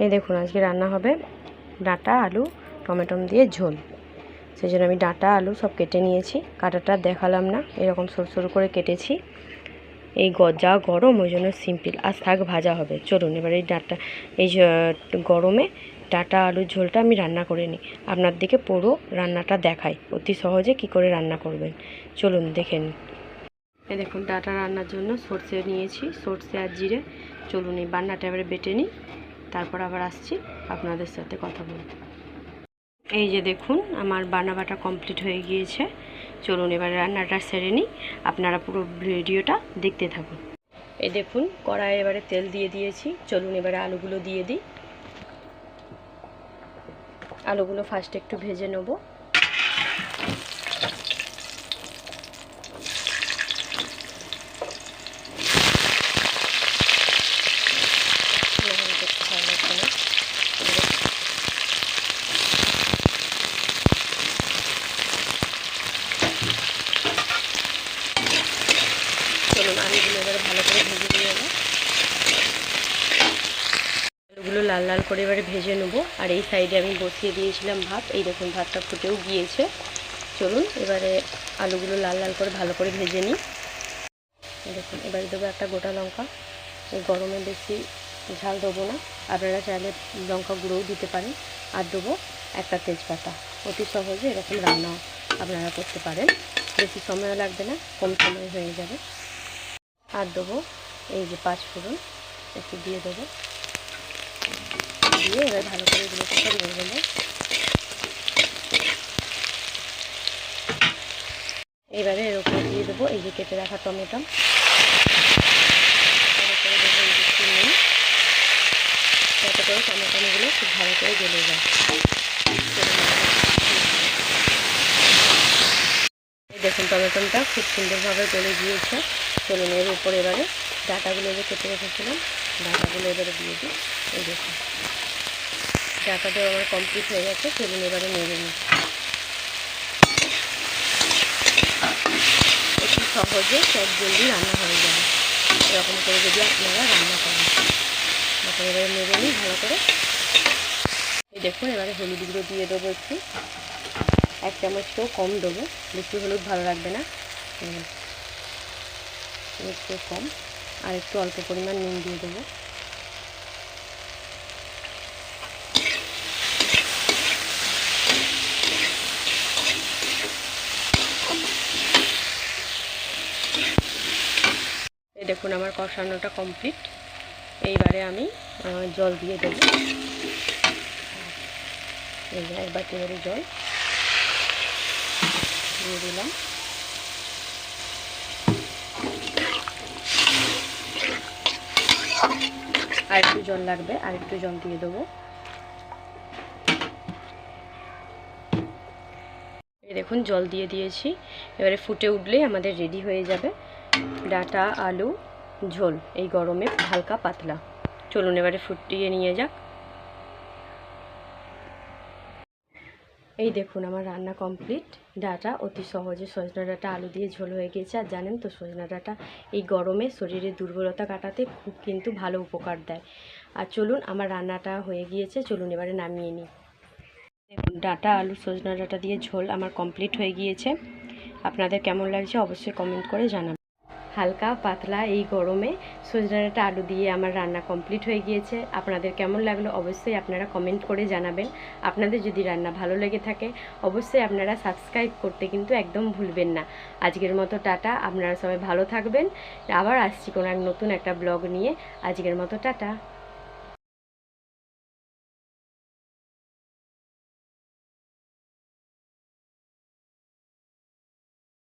এই দেখুন আজকে রান্না হবে ডাঁটা আলু টমেটো দিয়ে ঝোল। সেই জন্য আমি ডাঁটা আলু সব কেটে নিয়েছি, কাটাটা দেখালাম না, এরকম সরু সরু করে কেটেছি। এই যা গরম ওই জন্য সিম্পল, আর শাক ভাজা হবে। চলুন এবার এই গরমে ডাঁটা আলুর ঝোলটা আমি রান্না করে নিই, আপনাদেরকে পুরো রান্নাটা দেখাই অতি সহজে কি করে রান্না করবেন। চলুন দেখে নিন। এই দেখুন ডাঁটা রান্নার জন্য সর্ষে নিয়েছি, সর্ষে আর জিরে। চলুন এই বান্নাটা এবারে বেটে নিই, তারপর আবার আসছি আপনাদের সাথে কথা বলতে। এই যে দেখুন আমার বান্না বাটা কমপ্লিট হয়ে গিয়েছে। চলুন এবার রান্নাটা সেরে নিই, আপনারা পুরো ভিডিওটা দেখতে থাকুন। এই দেখুন কড়াইয়ে এবারে তেল দিয়ে দিয়েছি। চলুন এবারে আলুগুলো দিয়ে দিই। আলুগুলো ফার্স্টে একটু ভেজে নেব। চলুন আলুগুলো এবারে ভালো করে ভেজে নিয়ে নেব। আলুগুলো লাল লাল করে এবারে ভেজে নেব। আর এই সাইডে আমি বসিয়ে দিয়েছিলাম ভাত। এই দেখুন ভাতটা ফুটেও গিয়েছে। চলুন এবারে আলুগুলো লাল লাল করে ভালো করে ভেজে নিই। দেখুন এবারে দেবো একটা গোটা লঙ্কা। এই গরমে বেশি ঝাল দেবো না, আপনারা চাইলে লঙ্কা গুঁড়োও দিতে পারেন। আর দেবো একটা তেজপাতা। অতি সহজে এরকম রান্না আপনারা করতে পারেন, বেশি সময় লাগবে না, কম সময় হয়ে যাবে। আর দেবো এই যে 5 ফোড়ন একটু দিয়ে দেবো, দিয়ে এবার ভালো করে এগুলোকে সব নেড়ে দেবো। এবারে এর উপরে দিয়ে দেবো এই যে কেটে রাখা টমেটো, ভালো করে দেবো এই যে চিনি, যাতে করে টমেটোগুলো খুব ভালো করে গলে যায়। এই দেখুন টমেটোটা খুব সুন্দরভাবে গলে গিয়েছে। চলুন এর উপরে এবারে ডাঁটাগুলো যে কেটে রেখেছিলাম ডাঁটাগুলো এবারে দিয়ে দিই। এই দেখুন ডাঁটাটাও আমার কমপ্লিট হয়ে গেছে। চলুন এবারে নেড়ে নিই। একটু সহজে সব জলদি রান্না হয়ে যাবে, এরকম করে যদি আপনারা রান্না করেন। এখন এবারে নেড়ে নিই ভালো করে। এই দেখুন এবারে হলুদ গুঁড়ো দিয়ে দেবো একটু, 1 চামচকেও কম দেবো, বেশি হলুদ ভালো লাগবে না, একটু কম। আর একটু অল্প পরিমাণ নুন দিয়ে দেবো। এই দেখুন আমার কষানোটা কমপ্লিট। এইবারে আমি জল দিয়ে দেবো। এই যে 1 বাটি করে জল দিয়ে দিলাম। আর একটু জল লাগবে, আর একটু জল দিয়ে দেবো। এই দেখুন জল দিয়ে দিয়েছি। এবারে ফুটে উঠলেই আমাদের রেডি হয়ে যাবে ডাঁটা আলু ঝোল, এই গরমে হালকা পাতলা। চলুন এবারে ফুটিয়ে নিয়ে যাক। এই দেখুন আমার রান্না কমপ্লিট। ডাঁটা অতি সহজে সজনা ডাঁটা আলু দিয়ে ঝোল হয়ে গিয়েছে। আর জানেন তো সজনা ডাঁটা এই গরমে শরীরের দুর্বলতা কাটাতে খুব কিন্তু ভালো উপকার দেয়। আর চলুন আমার রান্নাটা হয়ে গিয়েছে, চলুন এবারে নামিয়ে নিই। দেখুন ডাঁটা আলু সজনা ডাঁটা দিয়ে ঝোল আমার কমপ্লিট হয়ে গিয়েছে। আপনাদের কেমন লাগছে অবশ্যই কমেন্ট করে জানাবেন। হালকা পাতলা এই গরমে সজনা ডাঁটা আলু দিয়ে আমার রান্না কমপ্লিট হয়ে গিয়েছে। আপনাদের কেমন লাগলো অবশ্যই আপনারা কমেন্ট করে জানাবেন। আপনাদের যদি রান্না ভালো লেগে থাকে অবশ্যই আপনারা সাবস্ক্রাইব করতে কিন্তু একদম ভুলবেন না। আজকের মতো টাটা, আপনারা সবাই ভালো থাকবেন। আবার আসছি কোনো নতুন একটা ব্লগ নিয়ে। আজকের মতো টাটা।